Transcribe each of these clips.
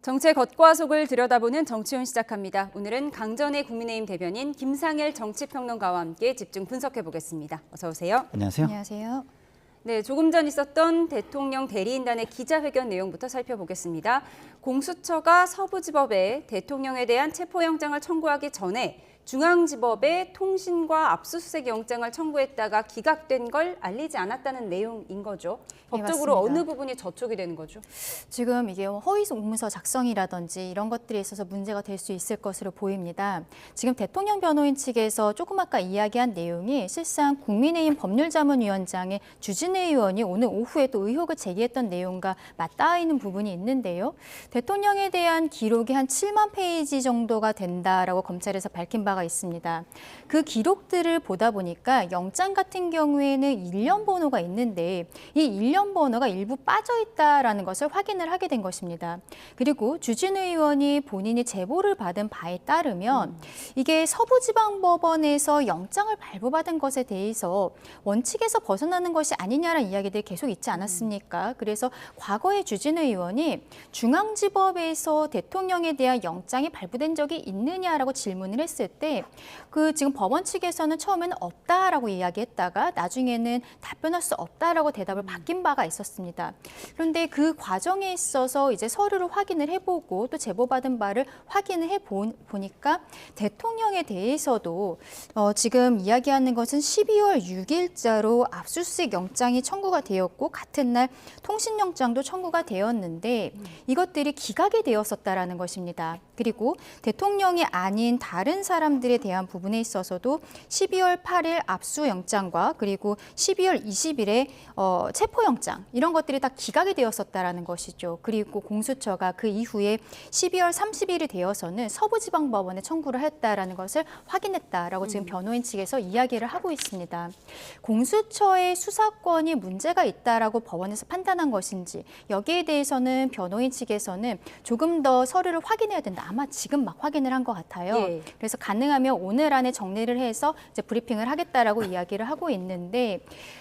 정치의 겉과 속을 들여다보는 정치훈 시작합니다. 오늘은 강전의 국민의힘 대변인 김상일 정치평론가와 함께 집중 분석해 보겠습니다. 어서 오세요. 안녕하세요. 안녕하세요. 네, 조금 전 있었던 대통령 대리인단의 기자회견 내용부터 살펴보겠습니다. 공수처가 서부지법에 대통령에 대한 체포영장을 청구하기 전에 중앙지법에 통신과 압수수색 영장을 청구했다가 기각된 걸 알리지 않았다는 내용인 거죠. 법적으로 맞습니다. 어느 부분이 저촉이 되는 거죠? 지금 이게 허위 공문서 작성이라든지 이런 것들에 있어서 문제가 될 수 있을 것으로 보입니다. 지금 대통령 변호인 측에서 조금 아까 이야기한 내용이 실상 국민의힘 법률자문위원장의 주진우 의원이 오늘 오후에 또 의혹을 제기했던 내용과 맞닿아 있는 부분이 있는데요. 대통령에 대한 기록이 한 7만 페이지 정도가 된다라고 검찰에서 밝힌 바가 있습니다. 그 기록들을 보다 보니까 영장 같은 경우에는 일련 번호가 있는데 이 일련 번호가 일부 빠져 있다라는 것을 확인을 하게 된 것입니다. 그리고 주진우 의원이 본인이 제보를 받은 바에 따르면 이게 서부지방법원에서 영장을 발부받은 것에 대해서 원칙에서 벗어나는 것이 아니냐라는 이야기들이 계속 있지 않았습니까? 그래서 과거에 주진우 의원이 중앙지법에서 대통령에 대한 영장이 발부된 적이 있느냐라고 질문을 했을 때 그 지금 법원 측에서는 처음에는 없다라고 이야기했다가 나중에는 답변할 수 없다라고 대답을 바뀐 바가 있었습니다. 그런데 그 과정에 있어서 이제 서류를 확인을 해보고 또 제보받은 바를 확인을 해보니까 대통령에 대해서도 지금 이야기하는 것은 12월 6일자로 압수수색 영장이 청구가 되었고 같은 날 통신영장도 청구가 되었는데 이것들이 기각이 되었었다라는 것입니다. 그리고 대통령이 아닌 다른 사람들에 대한 부분에 있어서도 12월 8일 압수영장과 그리고 12월 20일에 체포영장 이런 것들이 다 기각이 되었었다라는 것이죠. 그리고 공수처가 그 이후에 12월 30일이 되어서는 서부지방법원에 청구를 했다라는 것을 확인했다라고 지금 변호인 측에서 이야기를 하고 있습니다. 공수처의 수사권이 문제가 있다라고 법원에서 판단한 것인지 여기에 대해서는 변호인 측에서는 조금 더 서류를 확인해야 된다. 아마 지금 막 확인을 한 것 같아요. 예. 그래서 가능하면 오늘 안에 정리를 해서 이제 브리핑을 하겠다라고 이야기를 하고 있는데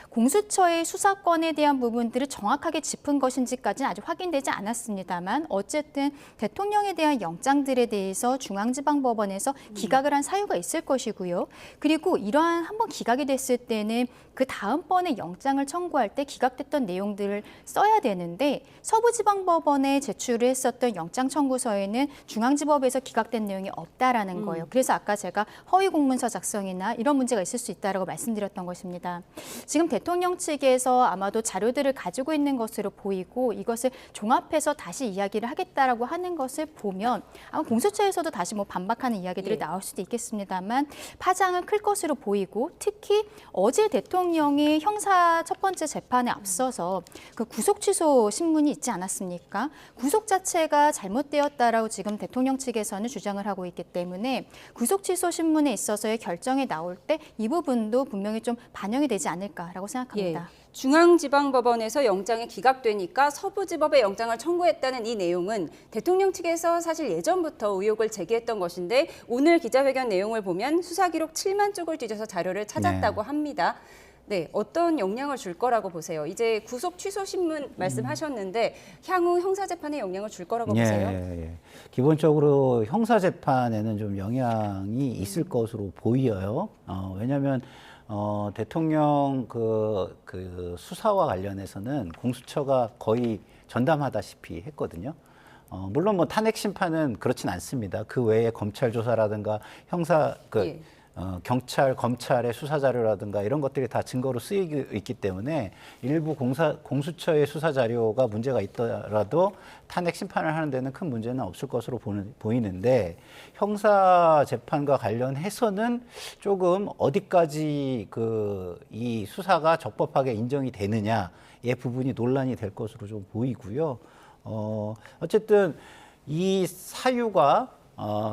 공수처의 수사권에 대한 부분들을 정확하게 짚은 것인지까지는 아직 확인되지 않았습니다만 어쨌든 대통령에 대한 영장들에 대해서 중앙지방법원에서 기각을 한 사유가 있을 것이고요. 그리고 이러한 한번 기각이 됐을 때는 그 다음번에 영장을 청구할 때 기각됐던 내용들을 써야 되는데 서부지방법원에 제출을 했었던 영장 청구서에는 중앙지법에서 기각된 내용이 없다라는 거예요. 그래서 아까 제가 허위 공문서 작성이나 이런 문제가 있을 수 있다라고 말씀드렸던 것입니다. 지금 대통령 측에서 아마도 자료들을 가지고 있는 것으로 보이고 이것을 종합해서 다시 이야기를 하겠다라고 하는 것을 보면 아마 공수처에서도 다시 뭐 반박하는 이야기들이 나올 수도 있겠습니다만 파장은 클 것으로 보이고 특히 어제 대통령이 형사 첫 번째 재판에 앞서서 그 구속 취소 신문이 있지 않았습니까? 구속 자체가 잘못되었다라고 지금 대통령 측에서는 주장을 하고 있기 때문에 구속 취소 신문에 있어서의 결정이 나올 때 이 부분도 분명히 좀 반영이 되지 않을까라고 생각합니다. 예. 중앙지방법원에서 영장이 기각되니까 서부지법에 영장을 청구했다는 이 내용은 대통령 측에서 사실 예전부터 의혹을 제기했던 것인데 오늘 기자회견 내용을 보면 수사기록 7만 쪽을 뒤져서 자료를 찾았다고 합니다. 네, 어떤 영향을 줄 거라고 보세요? 이제 구속 취소 신문 말씀하셨는데 향후 형사재판에 영향을 줄 거라고 보세요? 예. 기본적으로 형사재판에는 좀 영향이 있을 것으로 보여요. 왜냐하면 대통령 그 수사와 관련해서는 공수처가 거의 전담하다시피 했거든요. 물론 뭐 탄핵 심판은 그렇진 않습니다. 그 외에 검찰 조사라든가 형사 경찰, 검찰의 수사 자료라든가 이런 것들이 다 증거로 쓰이고 있기 때문에 일부 공수처의 수사 자료가 문제가 있더라도 탄핵 심판을 하는 데는 큰 문제는 없을 것으로 보이는데 형사 재판과 관련해서는 조금 어디까지 이 수사가 적법하게 인정이 되느냐의 부분이 논란이 될 것으로 좀 보이고요. 어쨌든 이 사유가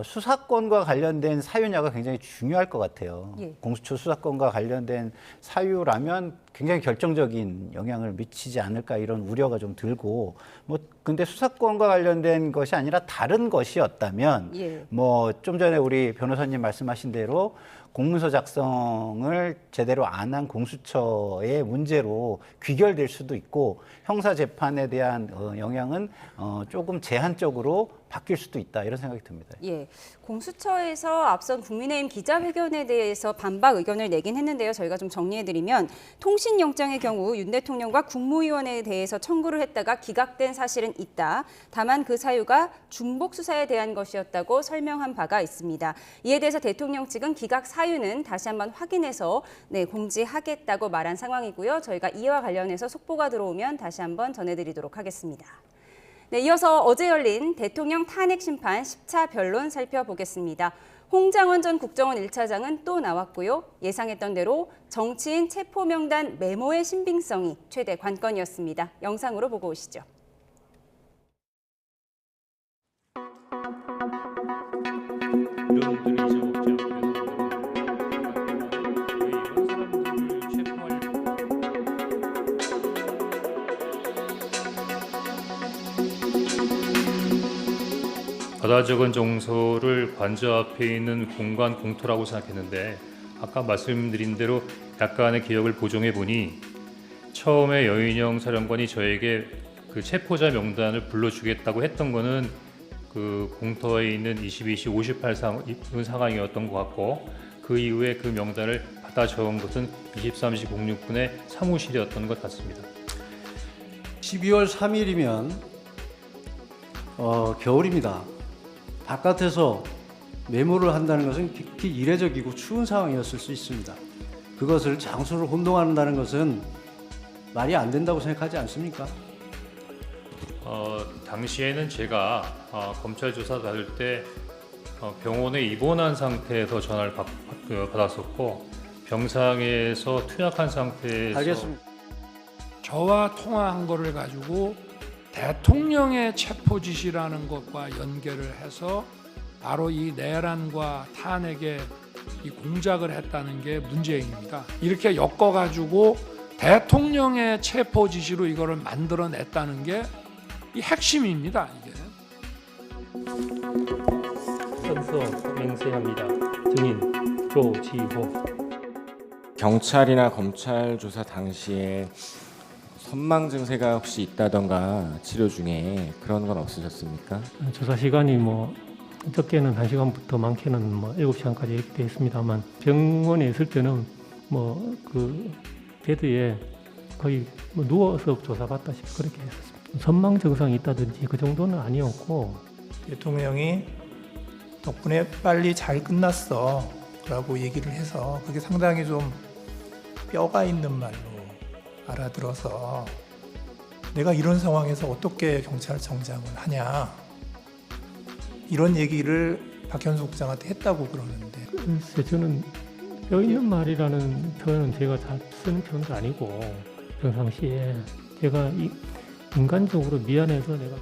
수사권과 관련된 사유냐가 굉장히 중요할 것 같아요. 예. 공수처 수사권과 관련된 사유라면 굉장히 결정적인 영향을 미치지 않을까 이런 우려가 좀 들고, 뭐 근데 수사권과 관련된 것이 아니라 다른 것이었다면 예. 뭐 좀 전에 우리 변호사님 말씀하신 대로 공문서 작성을 제대로 안 한 공수처의 문제로 귀결될 수도 있고 형사 재판에 대한 영향은 조금 제한적으로 바뀔 수도 있다 이런 생각이 듭니다. 예, 공수처에서 앞선 국민의힘 기자회견에 대해서 반박 의견을 내긴 했는데요. 저희가 좀 정리해드리면 통신영장의 경우 윤 대통령과 국무위원회에 대해서 청구를 했다가 기각된 사실은 있다. 다만 그 사유가 중복 수사에 대한 것이었다고 설명한 바가 있습니다. 이에 대해서 대통령 측은 기각 사유는 다시 한번 확인해서 공지하겠다고 말한 상황이고요. 저희가 이와 관련해서 속보가 들어오면 다시 한번 전해드리도록 하겠습니다. 네, 이어서 어제 열린 대통령 탄핵 심판 10차 변론 살펴보겠습니다. 홍장원 전 국정원 1차장은 또 나왔고요. 예상했던 대로 정치인 체포 명단 메모의 신빙성이 최대 관건이었습니다. 영상으로 보고 오시죠. 받아 적은 정서를 관저 앞에 있는 공간 공터라고 생각했는데 아까 말씀드린 대로 약간의 기억을 보정해 보니 처음에 여인영 사령관이 저에게 그 체포자 명단을 불러주겠다고 했던 거는 그 공터에 있는 22시 58분 상황이었던 것 같고 그 이후에 그 명단을 받아 적은 것은 23시 06분에 사무실이었던 것 같습니다. 12월 3일이면 겨울입니다. 바깥에서 메모를 한다는 것은極히 이례적이고 추운 상황이었을 수 있습니다. 그것을 장소를 혼동한다는 것은 말이 안 된다고 생각하지 않습니까? 당시에는 제가 검찰 조사 받을 때 병원에 입원한 상태에서 전화를 받았었고 병상에서 투약한 상태에서 알겠습니다. 저와 통화한 거를 가지고 대통령의 체포 지시라는 것과 연결을 해서 바로 이 내란과 탄핵에 이 공작을 했다는 게 문제입니다. 이렇게 엮어가지고 대통령의 체포 지시로 이거를 만들어냈다는 게 이 핵심입니다. 이게. 선서 맹세합니다. 증인 조지호. 경찰이나 검찰 조사 당시에 선망 증세가 혹시 있다던가 치료 중에 그런 건 없으셨습니까? 조사 시간이 적게는 1시간부터 많게는 7시간까지 이렇게 했습니다만 병원에 있을 때는 그 베드에 거의 누워서 조사받다시피 그렇게 했었습니다. 선망 증상이 있다든지 그 정도는 아니었고 대통령이 덕분에 빨리 잘 끝났어 라고 얘기를 해서 그게 상당히 좀 뼈가 있는 말로 알아들어서 내가 이런 상황에서 어떻게 경찰청장을 하냐 이런 얘기를 박현수 국장한테 했다고 그러는데 글쎄 저는 뼈 있는 말이라는 표현은 제가 잘 쓰는 표현도 아니고 평상시에 제가 인간적으로 미안해서 내가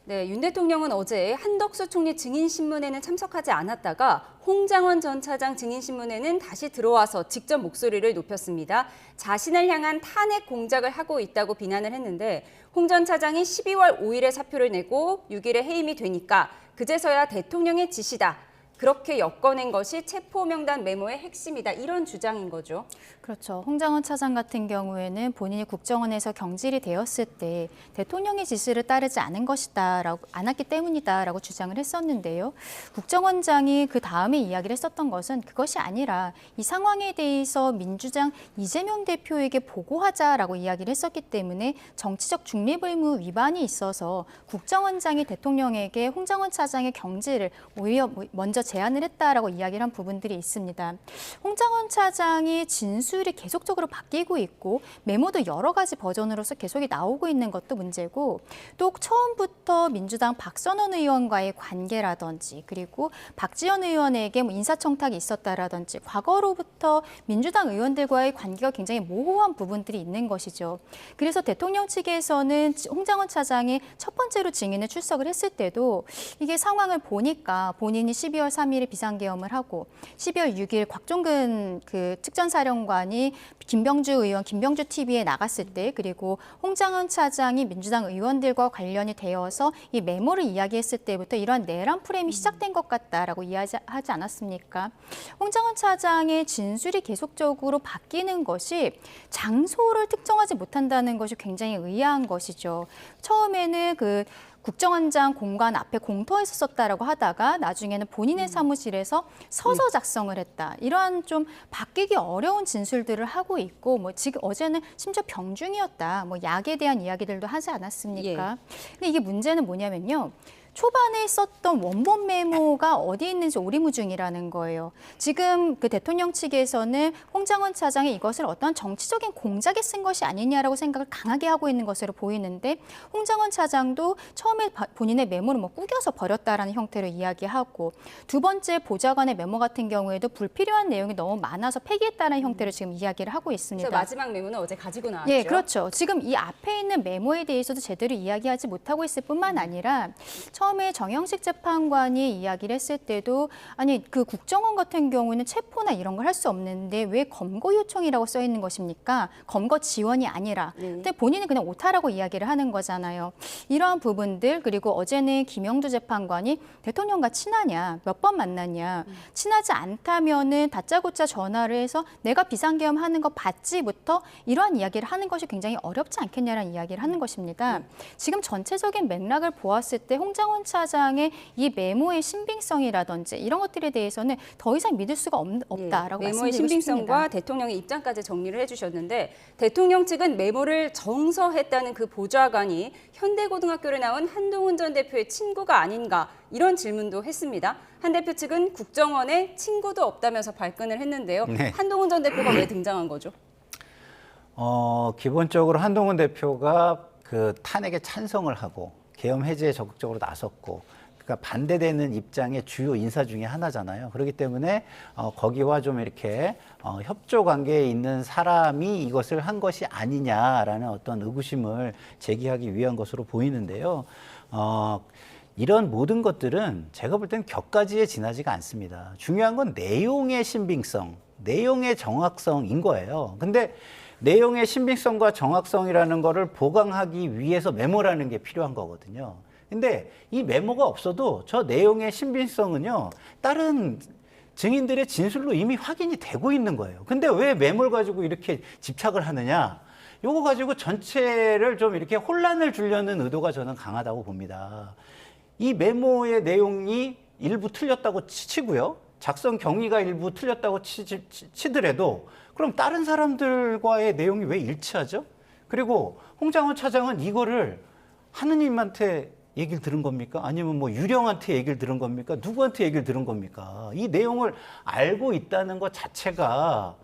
네, 윤 대통령은 어제 한덕수 총리 증인신문에는 참석하지 않았다가 홍장원 전 차장 증인신문에는 다시 들어와서 직접 목소리를 높였습니다. 자신을 향한 탄핵 공작을 하고 있다고 비난을 했는데 홍 전 차장이 12월 5일에 사표를 내고 6일에 해임이 되니까 그제서야 대통령의 지시다. 그렇게 엮어낸 것이 체포 명단 메모의 핵심이다. 이런 주장인 거죠. 그렇죠. 홍장원 차장 같은 경우에는 본인이 국정원에서 경질이 되었을 때 대통령의 지시를 따르지 않았기 때문이다라고 주장을 했었는데요. 국정원장이 그 다음에 이야기를 했었던 것은 그것이 아니라 이 상황에 대해서 민주당 이재명 대표에게 보고하자라고 이야기를 했었기 때문에 정치적 중립 의무 위반이 있어서 국정원장이 대통령에게 홍장원 차장의 경질을 오히려 먼저 제안을 했다라고 이야기를 한 부분들이 있습니다. 홍장원 차장이 진술 진술이 계속적으로 바뀌고 있고 메모도 여러 가지 버전으로서 계속 나오고 있는 것도 문제고, 또 처음부터 민주당 박선원 의원과의 관계라든지 그리고 박지원 의원에게 뭐 인사청탁이 있었다라든지 과거로부터 민주당 의원들과의 관계가 굉장히 모호한 부분들이 있는 것이죠. 그래서 대통령 측에서는 홍장원 차장이 첫 번째로 증인을 출석을 했을 때도 이게 상황을 보니까 본인이 12월 3일에 비상계엄을 하고 12월 6일 곽종근 그 특전사령관이 김병주 의원, 김병주 TV에 나갔을 때, 그리고 홍장원 차장이 민주당 의원들과 관련이 되어서 이 메모를 이야기했을 때부터 이러한 내란 프레임이 시작된 것 같다라고 이야기하지 않았습니까? 홍장원 차장의 진술이 계속적으로 바뀌는 것이 장소를 특정하지 못한다는 것이 굉장히 의아한 것이죠. 처음에는 그 국정원장 공간 앞에 공터에서 썼다라고 하다가 나중에는 본인의 사무실에서 서서 작성을 했다. 이러한 좀 바뀌기 어려운 진술들을 하고 있고, 뭐 지금 어제는 심지어 병중이었다. 뭐 약에 대한 이야기들도 하지 않았습니까? 근데 이게 문제는 뭐냐면요. 초반에 썼던 원본 메모가 어디 있는지 오리무중이라는 거예요. 지금 그 대통령 측에서는 홍장원 차장이 이것을 어떤 정치적인 공작에 쓴 것이 아니냐라고 생각을 강하게 하고 있는 것으로 보이는데, 홍장원 차장도 처음에 본인의 메모를 뭐 꾸겨서 버렸다라는 형태로 이야기하고, 두 번째 보좌관의 메모 같은 경우에도 불필요한 내용이 너무 많아서 폐기했다는 형태로 지금 이야기를 하고 있습니다. 그래서 마지막 메모는 어제 가지고 나왔죠. 예, 그렇죠. 지금 이 앞에 있는 메모에 대해서도 제대로 이야기하지 못하고 있을 뿐만 아니라 처음에 정영식 재판관이 이야기를 했을 때도 아니 그 국정원 같은 경우는 체포나 이런 걸 할 수 없는데 왜 검거 요청이라고 써 있는 것입니까? 검거 지원이 아니라. 근데 본인은 그냥 오타라고 이야기를 하는 거잖아요. 이러한 부분들, 그리고 어제는 김영두 재판관이 대통령과 친하냐, 몇 번 만났냐, 친하지 않다면은 다짜고짜 전화를 해서 내가 비상계엄 하는 거 봤지부터 이러한 이야기를 하는 것이 굉장히 어렵지 않겠냐라는 이야기를 하는 것입니다. 지금 전체적인 맥락을 보았을 때 홍장원 차장의 이 메모의 신빙성이라든지 이런 것들에 대해서는 더 이상 믿을 수가 없다라고 메모의 말씀드리고 신빙성과 싶습니다. 대통령의 입장까지 정리를 해주셨는데, 대통령 측은 메모를 정서했다는 그 보좌관이 현대고등학교를 나온 한동훈 전 대표의 친구가 아닌가, 이런 질문도 했습니다. 한 대표 측은 국정원에 친구도 없다면서 발끈을 했는데요. 네. 한동훈 전 대표가 왜 등장한 거죠? 기본적으로 한동훈 대표가 그 탄핵에 찬성을 하고 계엄 해제에 적극적으로 나섰고, 그러니까 반대되는 입장의 주요 인사 중에 하나잖아요. 그렇기 때문에 거기와 좀 이렇게 협조 관계에 있는 사람이 이것을 한 것이 아니냐라는 어떤 의구심을 제기하기 위한 것으로 보이는데요. 이런 모든 것들은 제가 볼 때는 격가지에 지나지가 않습니다. 중요한 건 내용의 신빙성, 내용의 정확성인 거예요. 근데 내용의 신빙성과 정확성이라는 거를 보강하기 위해서 메모라는 게 필요한 거거든요. 근데 이 메모가 없어도 저 내용의 신빙성은요, 다른 증인들의 진술로 이미 확인이 되고 있는 거예요. 근데 왜 메모를 가지고 이렇게 집착을 하느냐? 요거 가지고 전체를 좀 이렇게 혼란을 주려는 의도가 저는 강하다고 봅니다. 이 메모의 내용이 일부 틀렸다고 치고요. 작성 경위가 일부 틀렸다고 치더라도 그럼 다른 사람들과의 내용이 왜 일치하죠? 그리고 홍장원 차장은 이거를 하느님한테 얘기를 들은 겁니까? 아니면 뭐 유령한테 얘기를 들은 겁니까? 누구한테 얘기를 들은 겁니까? 이 내용을 알고 있다는 것 자체가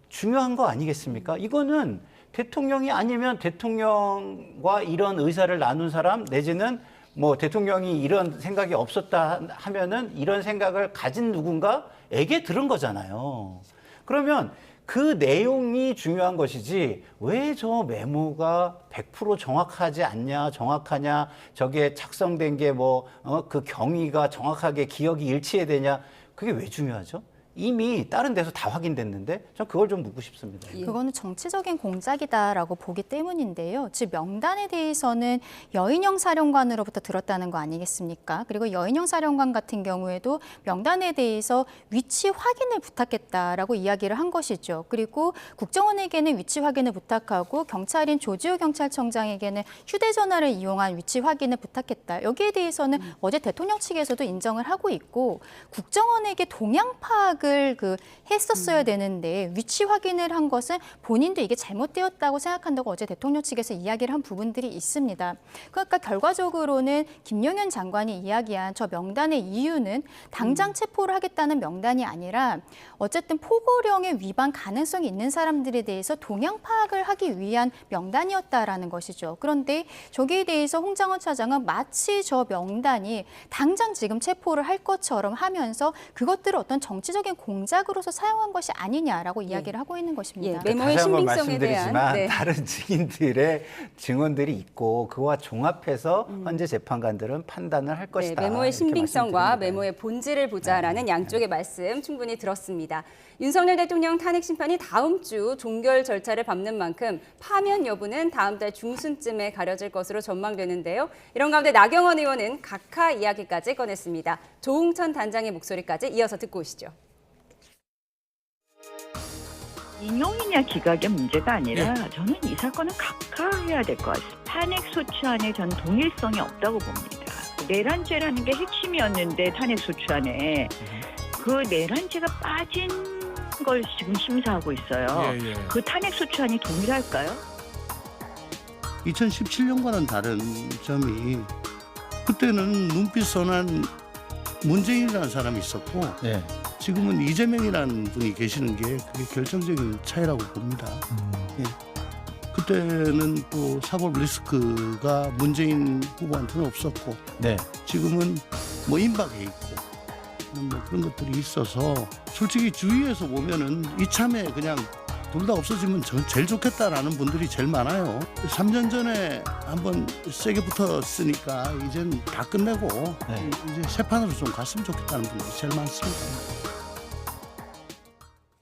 중요한 거 아니겠습니까? 이거는 대통령이 아니면 대통령과 이런 의사를 나눈 사람, 내지는 뭐 대통령이 이런 생각이 없었다 하면은 이런 생각을 가진 누군가에게 들은 거잖아요. 그러면 그 내용이 중요한 것이지 왜 저 메모가 100% 정확하지 않냐, 정확하냐, 저게 작성된 게 뭐 그 경위가 정확하게 기억이 일치해야 되냐, 그게 왜 중요하죠? 이미 다른 데서 다 확인됐는데 전 그걸 좀 묻고 싶습니다. 그거는 정치적인 공작이다라고 보기 때문인데요. 즉 명단에 대해서는 여인영 사령관으로부터 들었다는 거 아니겠습니까? 그리고 여인영 사령관 같은 경우에도 명단에 대해서 위치 확인을 부탁했다라고 이야기를 한 것이죠. 그리고 국정원에게는 위치 확인을 부탁하고 경찰인 조지호 경찰청장에게는 휴대전화를 이용한 위치 확인을 부탁했다. 여기에 대해서는 어제 대통령 측에서도 인정을 하고 있고, 국정원에게 동향 파악을 부탁을 했었어야 되는데 위치 확인을 한 것은 본인도 이게 잘못되었다고 생각한다고 어제 대통령 측에서 이야기를 한 부분들이 있습니다. 그러니까 결과적으로는 김용현 장관이 이야기한 저 명단의 이유는 당장 체포를 하겠다는 명단이 아니라 어쨌든 포고령의 위반 가능성이 있는 사람들에 대해서 동향 파악을 하기 위한 명단이었다라는 것이죠. 그런데 저기에 대해서 홍장원 차장은 마치 저 명단이 당장 지금 체포를 할 것처럼 하면서 그것들을 어떤 정치적인 공작으로서 사용한 것이 아니냐라고 이야기를 하고 있는 것입니다. 메모의 다시 한번 신빙성에 대한 말씀드리지만 다른 증인들의 증언들이 있고 그와 종합해서 현재 재판관들은 판단을 할 것이다. 메모의 이렇게 신빙성과 말씀드립니다. 메모의 본질을 보자라는 양쪽의 말씀 충분히 들었습니다. 윤석열 대통령 탄핵 심판이 다음 주 종결 절차를 밟는 만큼 파면 여부는 다음 달 중순쯤에 가려질 것으로 전망되는데요. 이런 가운데 나경원 의원은 각하 이야기까지 꺼냈습니다. 조웅천 단장의 목소리까지 이어서 듣고 오시죠. 인용이냐 기각의 문제가 아니라 저는 이 사건은 각하해야 될 것 같습니다. 탄핵 소추안에 전 동일성이 없다고 봅니다. 내란죄라는 게 핵심이었는데 탄핵 소추안에 그 내란죄가 빠진 걸 지금 심사하고 있어요. 그 탄핵 소추안이 동일할까요? 2017년과는 다른 점이 그때는 눈빛 선한 문재인이라는 사람이 있었고 지금은 이재명이라는 분이 계시는 게 그게 결정적인 차이라고 봅니다. 그때는 또 사법 리스크가 문재인 후보한테는 없었고 지금은 뭐 임박해 있고 뭐 그런 것들이 있어서 솔직히 주위에서 보면은 이참에 그냥 둘 다 없어지면 제일 좋겠다라는 분들이 제일 많아요. 3년 전에 한번 세게 붙었으니까 이젠 다 끝내고 이제 새 판으로 좀 갔으면 좋겠다는 분들이 제일 많습니다.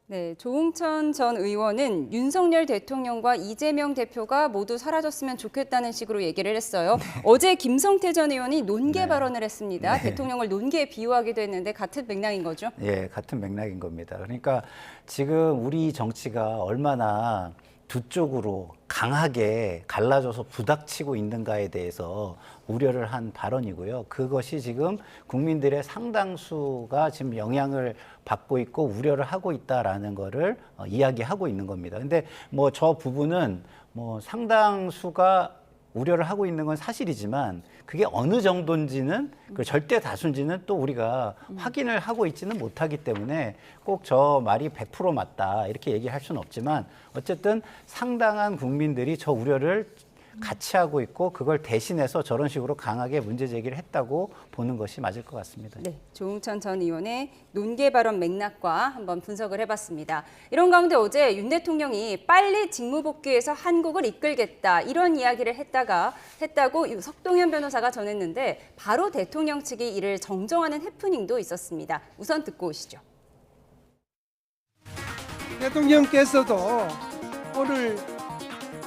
네, 조웅천 전 의원은 윤석열 대통령과 이재명 대표가 모두 사라졌으면 좋겠다는 식으로 얘기를 했어요. 어제 김성태 전 의원이 논개 발언을 했습니다. 대통령을 논개에 비유하기도 했는데 같은 맥락인 거죠? 예, 같은 맥락인 겁니다. 그러니까 지금 우리 정치가 얼마나 두 쪽으로 강하게 갈라져서 부닥치고 있는가에 대해서 우려를 한 발언이고요. 그것이 지금 국민들의 상당수가 지금 영향을 받고 있고 우려를 하고 있다라는 거를 이야기하고 있는 겁니다. 근데 뭐 저 부분은 뭐 상당수가 우려를 하고 있는 건 사실이지만 그게 어느 정도인지는 그 절대 다수인지는 또 우리가 확인을 하고 있지는 못하기 때문에 꼭 저 말이 100% 맞다 이렇게 얘기할 수는 없지만 어쨌든 상당한 국민들이 저 우려를 같이 하고 있고 그걸 대신해서 저런 식으로 강하게 문제 제기를 했다고 보는 것이 맞을 것 같습니다. 네, 조웅천 전 의원의 논개 발언 맥락과 한번 분석을 해봤습니다. 이런 가운데 어제 윤 대통령이 빨리 직무 복귀해서 한국을 이끌겠다 이런 이야기를 했다고 석동현 변호사가 전했는데 바로 대통령 측이 이를 정정하는 해프닝도 있었습니다. 우선 듣고 오시죠. 대통령께서도 오늘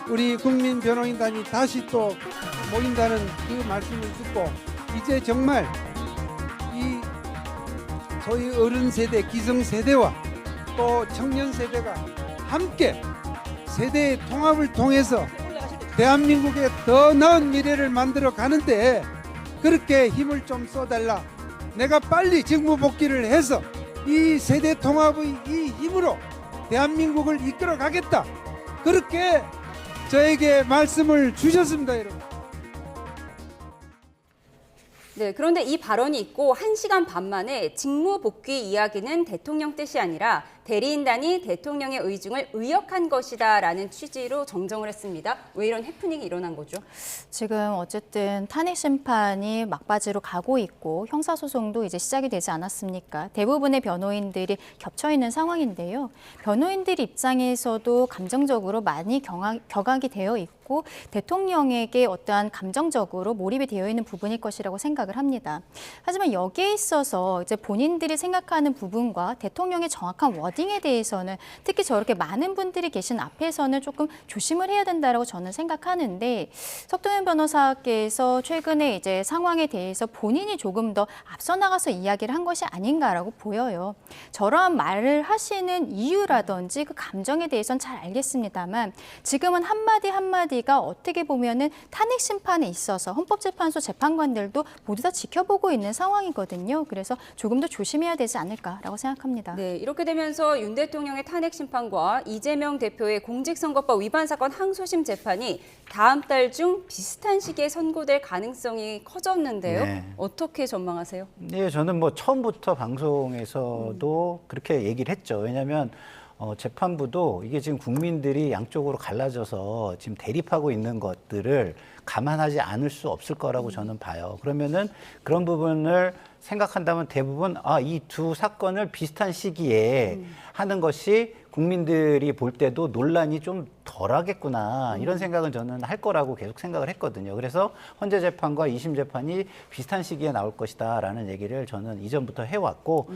우리 국민변호인단이 다시 또 모인다는 그 말씀을 듣고 이제 정말 이 소위 어른 세대, 기성 세대와 또 청년 세대가 함께 세대의 통합을 통해서 대한민국의 더 나은 미래를 만들어 가는데 그렇게 힘을 좀 쏟아달라. 내가 빨리 직무 복귀를 해서 이 세대 통합의 이 힘으로 대한민국을 이끌어 가겠다. 그렇게 저에게 말씀을 주셨습니다, 여러분. 네, 그런데 이 발언이 있고 1시간 반 만에 직무 복귀 이야기는 대통령 뜻이 아니라 대리인단이 대통령의 의중을 의역한 것이다라는 취지로 정정을 했습니다. 왜 이런 해프닝이 일어난 거죠? 지금 어쨌든 탄핵 심판이 막바지로 가고 있고 형사소송도 이제 시작이 되지 않았습니까? 대부분의 변호인들이 겹쳐 있는 상황인데요. 변호인들 입장에서도 감정적으로 많이 격하게 되어 있고 대통령에게 어떠한 감정적으로 몰입이 되어 있는 부분일 것이라고 생각을 합니다. 하지만 여기에 있어서 이제 본인들이 생각하는 부분과 대통령의 정확한 워딩 워딩에 대해서는 특히 저렇게 많은 분들이 계신 앞에서는 조금 조심을 해야 된다라고 저는 생각하는데 석동현 변호사께서 최근에 이제 상황에 대해서 본인이 조금 더 앞서 나가서 이야기를 한 것이 아닌가라고 보여요. 저러한 말을 하시는 이유라든지 그 감정에 대해서는 잘 알겠습니다만 지금은 한마디 한마디가 어떻게 보면은 탄핵 심판에 있어서 헌법재판소 재판관들도 모두 다 지켜보고 있는 상황이거든요. 그래서 조금 더 조심해야 되지 않을까라고 생각합니다. 네, 이렇게 되면서 윤 대통령의 탄핵 심판과 이재명 대표의 공직선거법 위반 사건 항소심 재판이 다음 달 중 비슷한 시기에 선고될 가능성이 커졌는데요. 네. 어떻게 전망하세요? 네, 저는 뭐 처음부터 방송에서도 그렇게 얘기를 했죠. 왜냐하면 재판부도 이게 지금 국민들이 양쪽으로 갈라져서 지금 대립하고 있는 것들을 감안하지 않을 수 없을 거라고 저는 봐요. 그러면은 그런 부분을 생각한다면 대부분 이 두 사건을 비슷한 시기에 하는 것이 국민들이 볼 때도 논란이 좀 덜하겠구나 이런 생각은 저는 할 거라고 계속 생각을 했거든요. 그래서 헌재 재판과 2심 재판이 비슷한 시기에 나올 것이다라는 얘기를 저는 이전부터 해왔고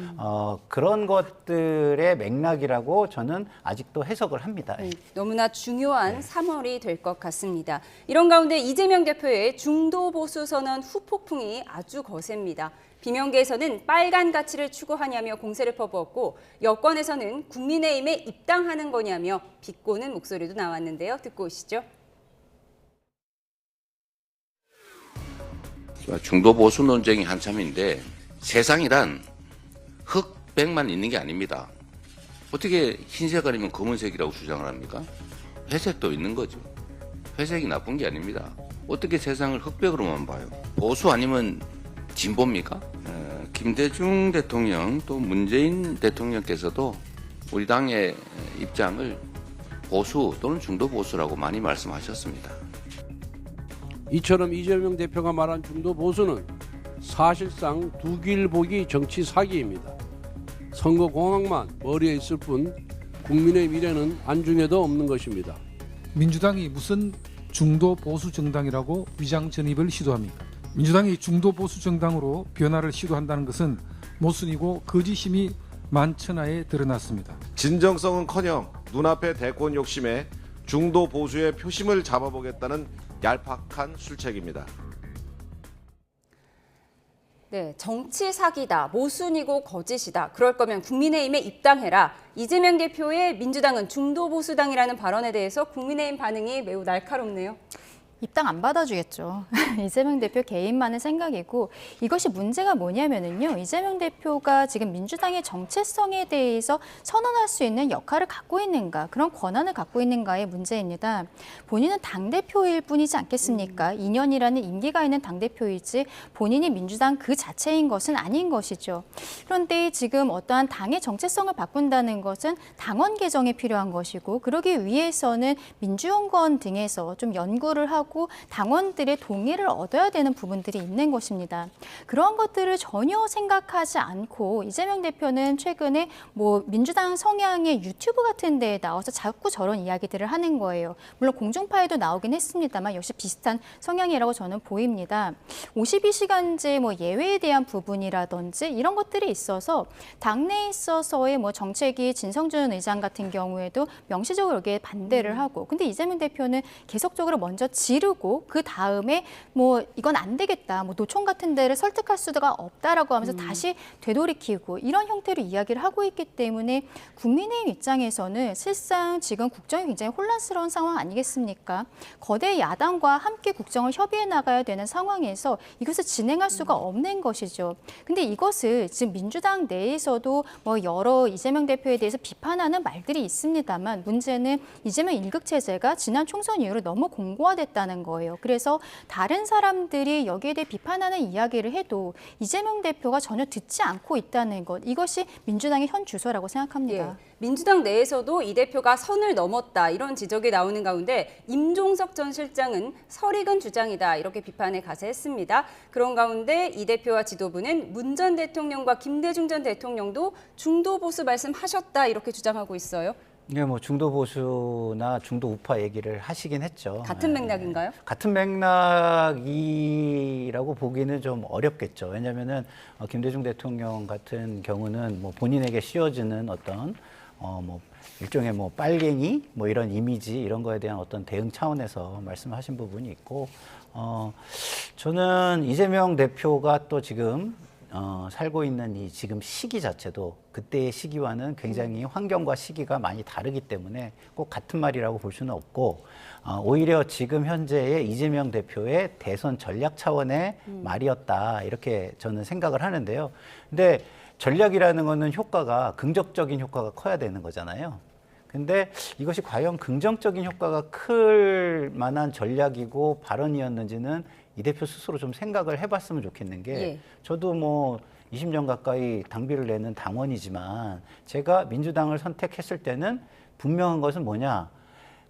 그런 것들의 맥락이라고 저는 아직도 해석을 합니다. 너무나 중요한 3월이 될 것 같습니다. 이런 가운데 이재명 대표의 중도 보수 선언 후폭풍이 아주 거셉니다. 비명계에서는 빨간 가치를 추구하냐며 공세를 퍼부었고 여권에서는 국민의힘에 입당하는 거냐며 비꼬는 목소리도 나왔는데요. 듣고 오시죠. 중도 보수 논쟁이 한참인데 세상이란 흑백만 있는 게 아닙니다. 어떻게 흰색 아니면 검은색이라고 주장을 합니까? 회색도 있는 거죠. 회색이 나쁜 게 아닙니다. 어떻게 세상을 흑백으로만 봐요? 보수 아니면 진보입니까? 김대중 대통령 또 문재인 대통령께서도 우리 당의 입장을 보수 또는 중도 보수라고 많이 말씀하셨습니다. 이처럼 이재명 대표가 말한 중도 보수는 사실상 두길보기 정치 사기입니다. 선거 공학만 머리에 있을 뿐 국민의 미래는 안중에도 없는 것입니다. 민주당이 무슨 중도 보수 정당이라고 위장 전입을 시도합니까? 민주당이 중도 보수 정당으로 변화를 시도한다는 것은 모순이고 거짓임이 만천하에 드러났습니다. 진정성은커녕 눈앞의 대권 욕심에 중도 보수의 표심을 잡아보겠다는 얄팍한 술책입니다. 네, 정치 사기다, 모순이고 거짓이다. 그럴 거면 국민의힘에 입당해라. 이재명 대표의 민주당은 중도 보수당이라는 발언에 대해서 국민의힘 반응이 매우 날카롭네요. 입당 안 받아주겠죠. 이재명 대표 개인만의 생각이고 이것이 문제가 뭐냐면은요. 이재명 대표가 지금 민주당의 정체성에 대해서 선언할 수 있는 역할을 갖고 있는가, 그런 권한을 갖고 있는가의 문제입니다. 본인은 당대표일 뿐이지 않겠습니까? 2년이라는 임기가 있는 당대표이지 본인이 민주당 그 자체인 것은 아닌 것이죠. 그런데 지금 어떠한 당의 정체성을 바꾼다는 것은 당원 개정이 필요한 것이고 그러기 위해서는 민주연구원 등에서 좀 연구를 하고 당원들의 동의를 얻어야 되는 부분들이 있는 것입니다. 그런 것들을 전혀 생각하지 않고 이재명 대표는 최근에 민주당 성향의 유튜브 같은 데에 나와서 자꾸 저런 이야기들을 하는 거예요. 물론 공중파에도 나오긴 했습니다만 역시 비슷한 성향이라고 저는 보입니다. 52시간제 예외에 대한 부분이라든지 이런 것들이 있어서 당내에 있어서의 정책위 진성준 의장 같은 경우에도 명시적으로 여기에 반대를 하고 근데 이재명 대표는 계속적으로 먼저 지르고 그 다음에 이건 안 되겠다. 노총 같은 데를 설득할 수가 없다라고 하면서 다시 되돌이키고 이런 형태로 이야기를 하고 있기 때문에 국민의힘 입장에서는 실상 지금 국정이 굉장히 혼란스러운 상황 아니겠습니까? 거대 야당과 함께 국정을 협의해 나가야 되는 상황에서 이것을 진행할 수가 없는 것이죠. 근데 이것을 지금 민주당 내에서도 여러 이재명 대표에 대해서 비판하는 말들이 있습니다만 문제는 이재명 일극 체제가 지난 총선 이후로 너무 공고화됐다는 거예요. 그래서 다른 사람들이 여기에 대해 비판하는 이야기를 해도 이재명 대표가 전혀 듣지 않고 있다는 것, 이것이 민주당의 현 주소라고 생각합니다. 예, 민주당 내에서도 이 대표가 선을 넘었다 이런 지적이 나오는 가운데 임종석 전 실장은 설익은 주장이다 이렇게 비판에 가세했습니다. 그런 가운데 이 대표와 지도부는 문 전 대통령과 김대중 전 대통령도 중도 보수 말씀하셨다 이렇게 주장하고 있어요. 네, 중도 보수나 중도 우파 얘기를 하시긴 했죠. 같은 맥락인가요? 같은 맥락이라고 보기는 좀 어렵겠죠. 왜냐하면은 김대중 대통령 같은 경우는 본인에게 씌워지는 어떤 뭐 일종의 뭐 빨갱이 뭐 이런 이미지 이런 거에 대한 어떤 대응 차원에서 말씀하신 부분이 있고 저는 이재명 대표가 또 지금 살고 있는 이 지금 시기 자체도 그때의 시기와는 굉장히 환경과 시기가 많이 다르기 때문에 꼭 같은 말이라고 볼 수는 없고 오히려 지금 현재의 이재명 대표의 대선 전략 차원의 말이었다 이렇게 저는 생각을 하는데요. 근데 전략이라는 거는 효과가 긍정적인 효과가 커야 되는 거잖아요. 근데 이것이 과연 긍정적인 효과가 클 만한 전략이고 발언이었는지는 이 대표 스스로 좀 생각을 해봤으면 좋겠는 게 예. 저도 뭐 20년 가까이 당비를 내는 당원이지만 제가 민주당을 선택했을 때는 분명한 것은 뭐냐,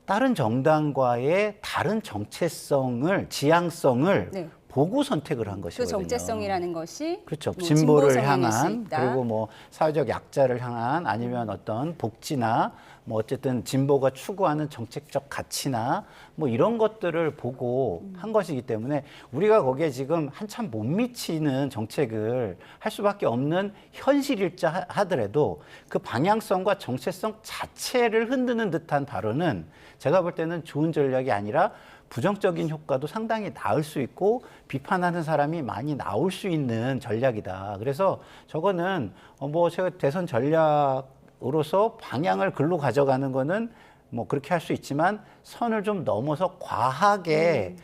다른 정당과의 다른 정체성을, 지향성을 네. 보고 선택을 한 그 것이거든요. 정체성이라는 것이 그렇죠. 뭐 진보를 진보성일 수 향한 있다. 그리고 뭐 사회적 약자를 향한 아니면 어떤 복지나 뭐 어쨌든 진보가 추구하는 정책적 가치나 뭐 이런 것들을 보고 한 것이기 때문에 우리가 거기에 지금 한참 못 미치는 정책을 할 수밖에 없는 현실일자 하더라도 그 방향성과 정체성 자체를 흔드는 듯한 발언은 제가 볼 때는 좋은 전략이 아니라 부정적인 효과도 상당히 나을 수 있고 비판하는 사람이 많이 나올 수 있는 전략이다. 그래서 저거는 뭐 제가 대선 전략으로서 방향을 글로 가져가는 거는 뭐 그렇게 할 수 있지만 선을 좀 넘어서 과하게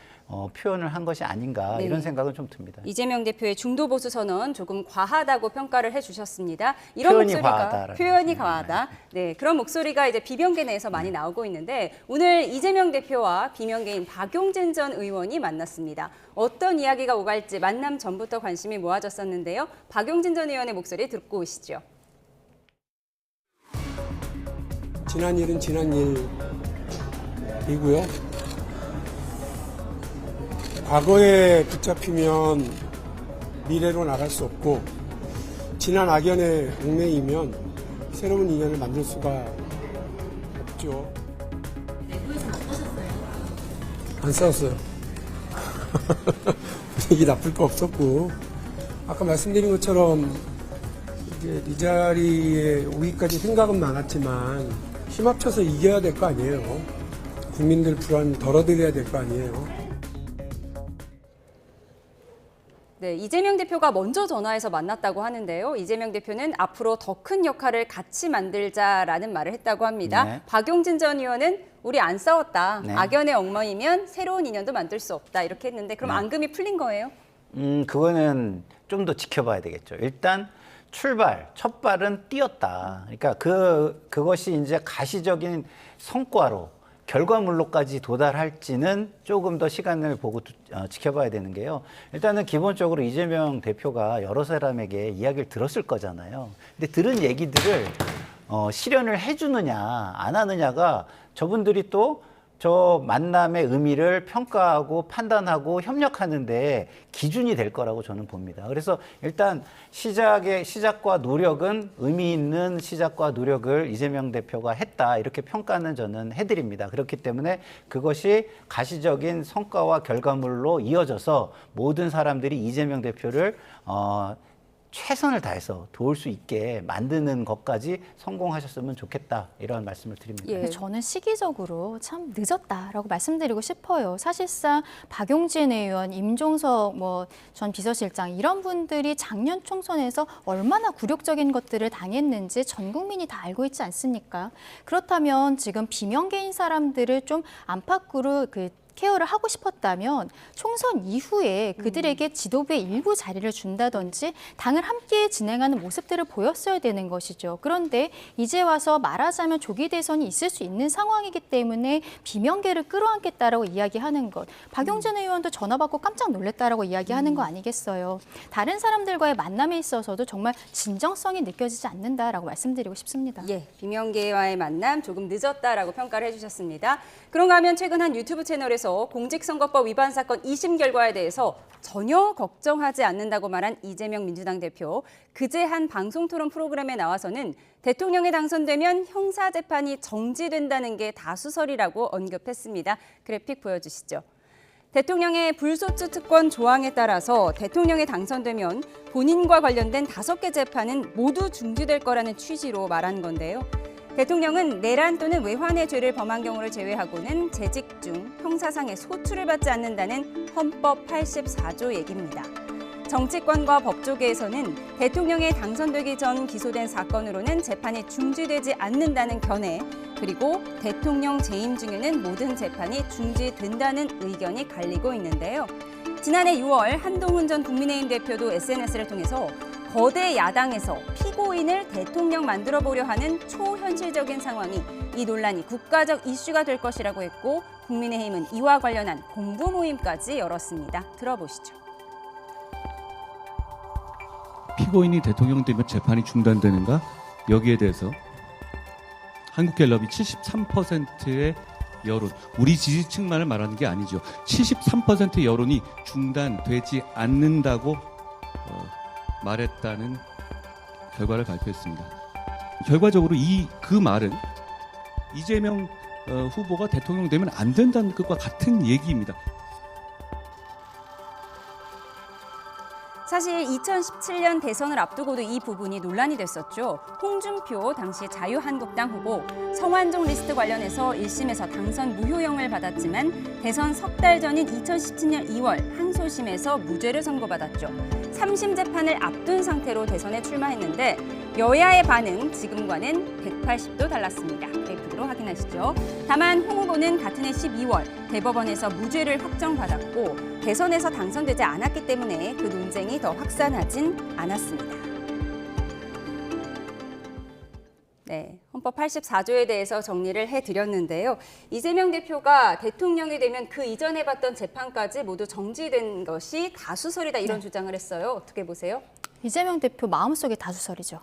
표현을 한 것이 아닌가 네. 이런 생각은 좀 듭니다. 이재명 대표의 중도 보수 선언 조금 과하다고 평가를 해주셨습니다. 이런 표현이 목소리가 과하다라는 표현이 과하다. 네, 그런 목소리가 이제 비명계 내에서 많이 나오고 있는데 오늘 이재명 대표와 비명계인 박용진 전 의원이 만났습니다. 어떤 이야기가 오갈지 만남 전부터 관심이 모아졌었는데요. 박용진 전 의원의 목소리 듣고 오시죠. 지난 일은 지난 일이고요. 과거에 붙잡히면 미래로 나갈 수 없고 지난 악연에 얽매이면 새로운 인연을 만들 수가 없죠. 내부에서 어떠셨어요? 안 싸웠어요. 분위기 나쁠 거 없었고 아까 말씀드린 것처럼 이제 이 자리에 오기까지 생각은 많았지만 힘 합쳐서 이겨야 될 거 아니에요. 국민들 불안 덜어드려야 될 거 아니에요. 네, 이재명 대표가 먼저 전화해서 만났다고 하는데요. 이재명 대표는 앞으로 더 큰 역할을 같이 만들자라는 말을 했다고 합니다. 네. 박용진 전 의원은 우리 안 싸웠다. 네. 악연의 엉망이면 새로운 인연도 만들 수 없다. 이렇게 했는데 그럼 네. 앙금이 풀린 거예요? 그거는 좀 더 지켜봐야 되겠죠. 일단 첫 발은 띄었다. 그러니까 그것이 이제 가시적인 성과로 결과물로까지 도달할지는 조금 더 시간을 보고 지켜봐야 되는 게요. 일단은 기본적으로 이재명 대표가 여러 사람에게 이야기를 들었을 거잖아요. 근데 들은 얘기들을 실현을 해주느냐 안 하느냐가 저분들이 또 저 만남의 의미를 평가하고 판단하고 협력하는데 기준이 될 거라고 저는 봅니다. 그래서 일단 시작과 노력은 의미 있는 시작과 노력을 이재명 대표가 했다 이렇게 평가는 저는 해드립니다. 그렇기 때문에 그것이 가시적인 성과와 결과물로 이어져서 모든 사람들이 이재명 대표를 최선을 다해서 도울 수 있게 만드는 것까지 성공하셨으면 좋겠다 이런 말씀을 드립니다. 예. 저는 시기적으로 참 늦었다라고 말씀드리고 싶어요. 사실상 박용진 의원, 임종석 전 비서실장 이런 분들이 작년 총선에서 얼마나 굴욕적인 것들을 당했는지 전 국민이 다 알고 있지 않습니까? 그렇다면 지금 비명계인 사람들을 좀 안팎으로 케어를 하고 싶었다면 총선 이후에 그들에게 지도부의 일부 자리를 준다든지 당을 함께 진행하는 모습들을 보였어야 되는 것이죠. 그런데 이제 와서 말하자면 조기 대선이 있을 수 있는 상황이기 때문에 비명계를 끌어안겠다라고 이야기하는 것. 박용진 의원도 전화 받고 깜짝 놀랐다라고 이야기하는 거 아니겠어요. 다른 사람들과의 만남에 있어서도 정말 진정성이 느껴지지 않는다라고 말씀드리고 싶습니다. 예, 비명계와의 만남 조금 늦었다라고 평가를 해주셨습니다. 그런가 하면 최근 한 유튜브 채널에서 공직선거법 위반 사건 2심 결과에 대해서 전혀 걱정하지 않는다고 말한 이재명 민주당 대표. 그제 한 방송토론 프로그램에 나와서는 대통령에 당선되면 형사재판이 정지된다는 게 다수설이라고 언급했습니다. 그래픽 보여주시죠. 대통령의 불소추 특권 조항에 따라서 대통령에 당선되면 본인과 관련된 5개 재판은 모두 중지될 거라는 취지로 말한 건데요. 대통령은 내란 또는 외환의 죄를 범한 경우를 제외하고는 재직 중 형사상의 소출을 받지 않는다는 헌법 84조 얘기입니다. 정치권과 법조계에서는 대통령이 당선되기 전 기소된 사건으로는 재판이 중지되지 않는다는 견해, 그리고 대통령 재임 중에는 모든 재판이 중지된다는 의견이 갈리고 있는데요. 지난해 6월 한동훈 전 국민의힘 대표도 SNS를 통해서 거대 야당에서 피고인을 대통령 만들어보려 하는 초현실적인 상황이 이 논란이 국가적 이슈가 될 것이라고 했고 국민의힘은 이와 관련한 공부 모임까지 열었습니다. 들어보시죠. 피고인이 대통령 되면 재판이 중단되는가? 여기에 대해서 한국갤럽이 73%의 여론, 우리 지지층만을 말하는 게 아니죠. 73% 여론이 중단되지 않는다고 말했다는 결과를 발표했습니다. 결과적으로 그 말은 이재명 후보가 대통령 되면 안 된다는 것과 같은 얘기입니다. 사실 2017년 대선을 앞두고도 이 부분이 논란이 됐었죠. 홍준표 당시 자유한국당 후보 성완종 리스트 관련해서 1심에서 당선 무효형을 받았지만 대선 석 달 전인 2017년 2월 항소심에서 무죄를 선고받았죠. 3심 재판을 앞둔 상태로 대선에 출마했는데 여야의 반응 지금과는 180도 달랐습니다. 그래프로 확인하시죠. 다만 홍 후보는 같은 해 12월 대법원에서 무죄를 확정받았고 대선에서 당선되지 않았기 때문에 그 논쟁이 더 확산하진 않았습니다. 네, 헌법 84조에 대해서 정리를 해드렸는데요. 이재명 대표가 대통령이 되면 그 이전에 봤던 재판까지 모두 정지된 것이 다수설이다 이런 주장을 했어요. 어떻게 보세요? 이재명 대표 마음속에 다수설이죠.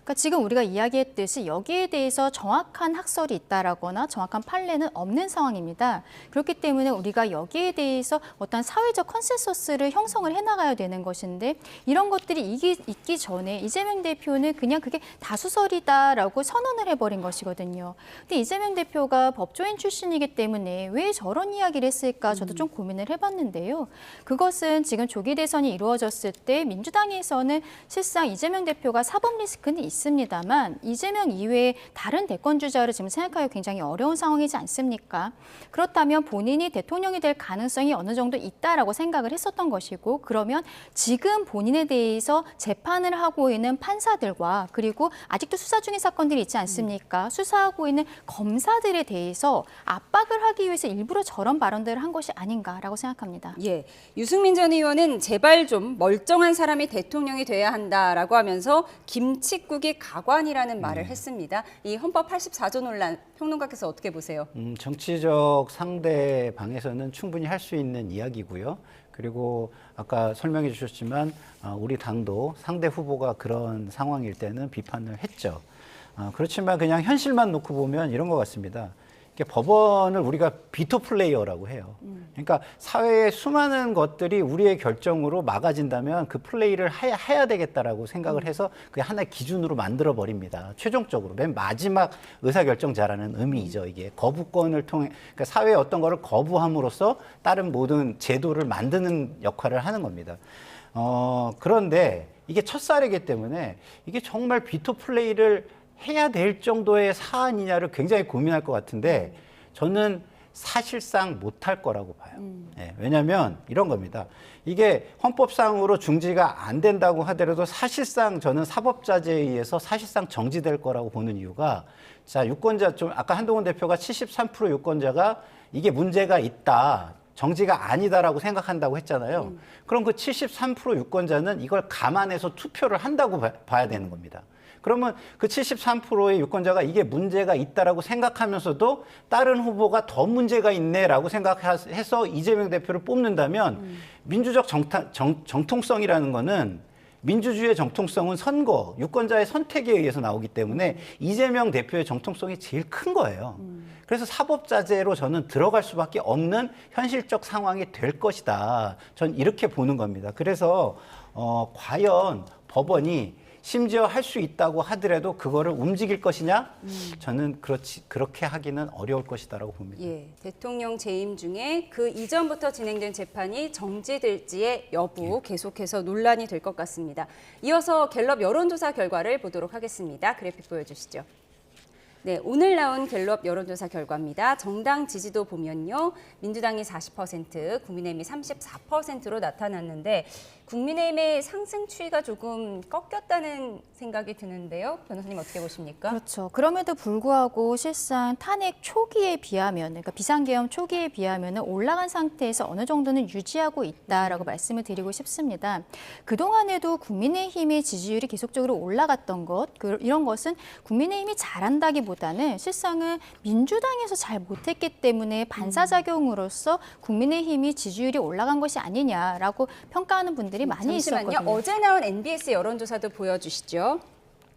그러니까 지금 우리가 이야기했듯이 여기에 대해서 정확한 학설이 있다라거나 정확한 판례는 없는 상황입니다. 그렇기 때문에 우리가 여기에 대해서 어떤 사회적 컨센서스를 형성을 해나가야 되는 것인데 이런 것들이 있기 전에 이재명 대표는 그냥 그게 다수설이다라고 선언을 해버린 것이거든요. 근데 이재명 대표가 법조인 출신이기 때문에 왜 저런 이야기를 했을까 저도 좀 고민을 해봤는데요. 그것은 지금 조기 대선이 이루어졌을 때 민주당에서는 실상 이재명 대표가 사법 리스크는 있습니다만 이재명 이외에 다른 대권 주자를 지금 생각하기 굉장히 어려운 상황이지 않습니까? 그렇다면 본인이 대통령이 될 가능성이 어느 정도 있다라고 생각을 했었던 것이고 그러면 지금 본인에 대해서 재판을 하고 있는 판사들과 그리고 아직도 수사 중인 사건들이 있지 않습니까? 수사하고 있는 검사들에 대해서 압박을 하기 위해서 일부러 저런 발언들을 한 것이 아닌가라고 생각합니다. 예, 유승민 전 의원은 제발 좀 멀쩡한 사람이 대통령이 돼야 한다라고 하면서 김칫국이 가관이라는 말을 했습니다. 이 헌법 84조 논란 평론가께서 어떻게 보세요? 정치적 상대방에서는 충분히 할 수 있는 이야기고요. 그리고 아까 설명해 주셨지만 우리 당도 상대 후보가 그런 상황일 때는 비판을 했죠. 그렇지만 그냥 현실만 놓고 보면 이런 것 같습니다. 법원을 우리가 비토 플레이어라고 해요. 그러니까 사회의 수많은 것들이 우리의 결정으로 막아진다면 그 플레이를 해야 되겠다라고 생각을 해서 그게 하나의 기준으로 만들어 버립니다. 최종적으로 맨 마지막 의사결정자라는 의미이죠. 이게 거부권을 통해 그러니까 사회의 어떤 거를 거부함으로써 다른 모든 제도를 만드는 역할을 하는 겁니다. 그런데 이게 첫 사례이기 때문에 이게 정말 비토 플레이를 해야 될 정도의 사안이냐를 굉장히 고민할 것 같은데 저는 사실상 못할 거라고 봐요. 네, 왜냐하면 이런 겁니다. 이게 헌법상으로 중지가 안 된다고 하더라도 사실상 저는 사법자제에 의해서 사실상 정지될 거라고 보는 이유가 자 유권자 좀 아까 한동훈 대표가 73% 유권자가 이게 문제가 있다. 정지가 아니다라고 생각한다고 했잖아요. 그럼 그 73% 유권자는 이걸 감안해서 투표를 한다고 봐야 되는 겁니다. 그러면 그 73%의 유권자가 이게 문제가 있다라고 생각하면서도 다른 후보가 더 문제가 있네라고 생각해서 이재명 대표를 뽑는다면 민주적 정통성이라는 거는 민주주의의 정통성은 선거, 유권자의 선택에 의해서 나오기 때문에 이재명 대표의 정통성이 제일 큰 거예요. 그래서 사법자제로 저는 들어갈 수밖에 없는 현실적 상황이 될 것이다. 전 이렇게 보는 겁니다. 그래서 과연 법원이 심지어 할 수 있다고 하더라도 그거를 움직일 것이냐? 저는 그렇게 하기는 어려울 것이다라고 봅니다. 예, 대통령 재임 중에 그 이전부터 진행된 재판이 정지될지의 여부 계속해서 논란이 될 것 같습니다. 이어서 갤럽 여론조사 결과를 보도록 하겠습니다. 그래픽 보여주시죠. 네, 오늘 나온 갤럽 여론조사 결과입니다. 정당 지지도 보면요. 민주당이 40%, 국민의힘이 34%로 나타났는데 국민의힘의 상승 추이가 조금 꺾였다는 생각이 드는데요. 변호사님 어떻게 보십니까? 그렇죠. 그럼에도 불구하고 실상 탄핵 초기에 비하면, 그러니까 비상계엄 초기에 비하면 올라간 상태에서 어느 정도는 유지하고 있다라고 말씀을 드리고 싶습니다. 그동안에도 국민의힘의 지지율이 계속적으로 올라갔던 것, 이런 것은 국민의힘이 잘한다기보다는 실상은 민주당에서 잘 못했기 때문에 반사작용으로서 국민의힘이 지지율이 올라간 것이 아니냐라고 평가하는 분들이 많이 잠시만요. 있었거든요. 어제 나온 MBS 여론조사도 보여주시죠.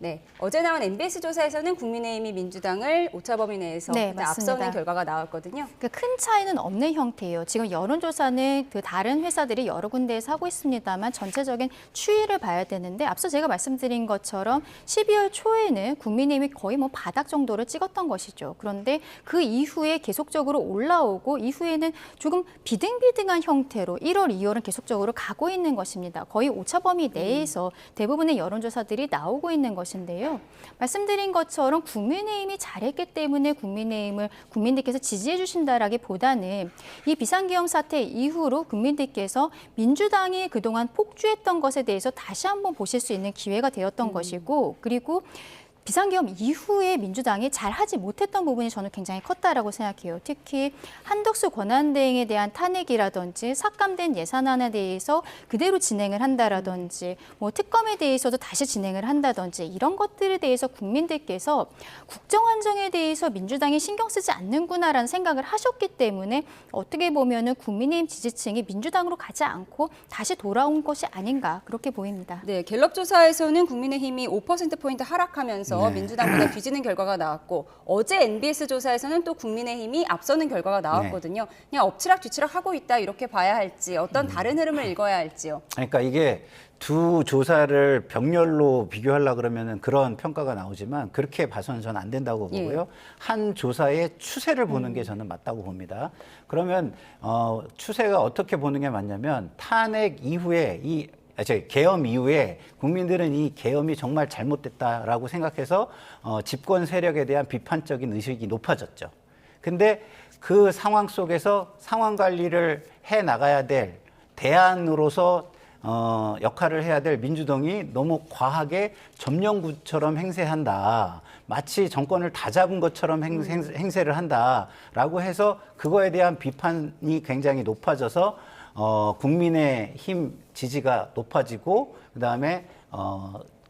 네, 어제 나온 MBS 조사에서는 국민의힘이 민주당을 오차범위 내에서 네, 맞습니다. 앞서는 결과가 나왔거든요. 그러니까 큰 차이는 없는 형태예요. 지금 여론조사는 그 다른 회사들이 여러 군데에서 하고 있습니다만 전체적인 추이를 봐야 되는데 앞서 제가 말씀드린 것처럼 12월 초에는 국민의힘이 거의 뭐 바닥 정도를 찍었던 것이죠. 그런데 그 이후에 계속적으로 올라오고 이후에는 조금 비등비등한 형태로 1월, 2월은 계속적으로 가고 있는 것입니다. 거의 오차범위 내에서 대부분의 여론조사들이 나오고 있는 것입니다. 인데요. 말씀드린 것처럼 국민의힘이 잘했기 때문에 국민의힘을 국민들께서 지지해 주신다라기보다는 이 비상계엄 사태 이후로 국민들께서 민주당이 그동안 폭주했던 것에 대해서 다시 한번 보실 수 있는 기회가 되었던 것이고 그리고 비상계엄 이후에 민주당이 잘하지 못했던 부분이 저는 굉장히 컸다라고 생각해요. 특히 한덕수 권한대행에 대한 탄핵이라든지 삭감된 예산안에 대해서 그대로 진행을 한다라든지 뭐 특검에 대해서도 다시 진행을 한다든지 이런 것들에 대해서 국민들께서 국정 안정에 대해서 민주당이 신경 쓰지 않는구나라는 생각을 하셨기 때문에 어떻게 보면은 국민의힘 지지층이 민주당으로 가지 않고 다시 돌아온 것이 아닌가 그렇게 보입니다. 네, 갤럽 조사에서는 국민의힘이 5%포인트 하락하면서 민주당보다 뒤지는 결과가 나왔고 어제 NBS 조사에서는 또 국민의힘이 앞서는 결과가 나왔거든요. 그냥 엎치락 뒤치락 하고 있다 이렇게 봐야 할지 어떤 다른 흐름을 읽어야 할지요. 그러니까 이게 두 조사를 병렬로 비교하려 그러면은 그런 평가가 나오지만 그렇게 봐서는 저는 안 된다고 보고요. 한 조사의 추세를 보는 게 저는 맞다고 봅니다. 그러면 추세가 어떻게 보는 게 맞냐면 탄핵 이후에 계엄 이후에 국민들은 이 계엄이 정말 잘못됐다라고 생각해서 집권 세력에 대한 비판적인 의식이 높아졌죠. 근데 그 상황 속에서 상황 관리를 해 나가야 될 대안으로서 역할을 해야 될 민주당이 너무 과하게 점령구처럼 행세한다. 마치 정권을 다 잡은 것처럼 행세를 한다라고 해서 그거에 대한 비판이 굉장히 높아져서 국민의힘 지지가 높아지고 그다음에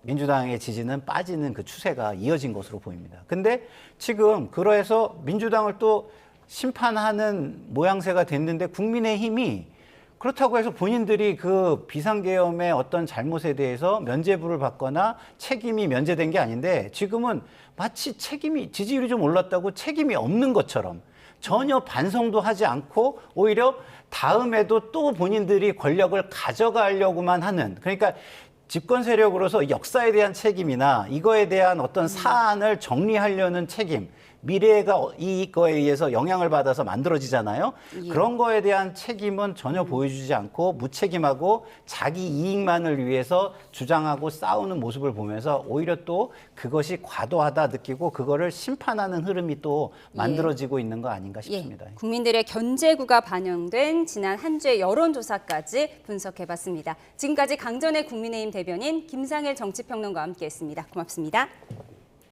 민주당의 지지는 빠지는 그 추세가 이어진 것으로 보입니다. 근데 지금 그러해서 민주당을 또 심판하는 모양새가 됐는데 국민의힘이 그렇다고 해서 본인들이 그 비상계엄의 어떤 잘못에 대해서 면죄부를 받거나 책임이 면제된 게 아닌데 지금은 마치 지지율이 좀 올랐다고 책임이 없는 것처럼 전혀 반성도 하지 않고 오히려 다음에도 또 본인들이 권력을 가져가려고만 하는 그러니까 집권 세력으로서 역사에 대한 책임이나 이거에 대한 어떤 사안을 정리하려는 책임 미래가 이거에 의해서 영향을 받아서 만들어지잖아요. 그런 거에 대한 책임은 전혀 보여주지 않고 무책임하고 자기 이익만을 위해서 주장하고 싸우는 모습을 보면서 오히려 또 그것이 과도하다 느끼고 그거를 심판하는 흐름이 또 만들어지고 있는 거 아닌가 싶습니다. 국민들의 견제구가 반영된 지난 한 주의 여론조사까지 분석해봤습니다. 지금까지 강전의 국민의힘 대변인 김상일 정치평론가와 함께했습니다. 고맙습니다.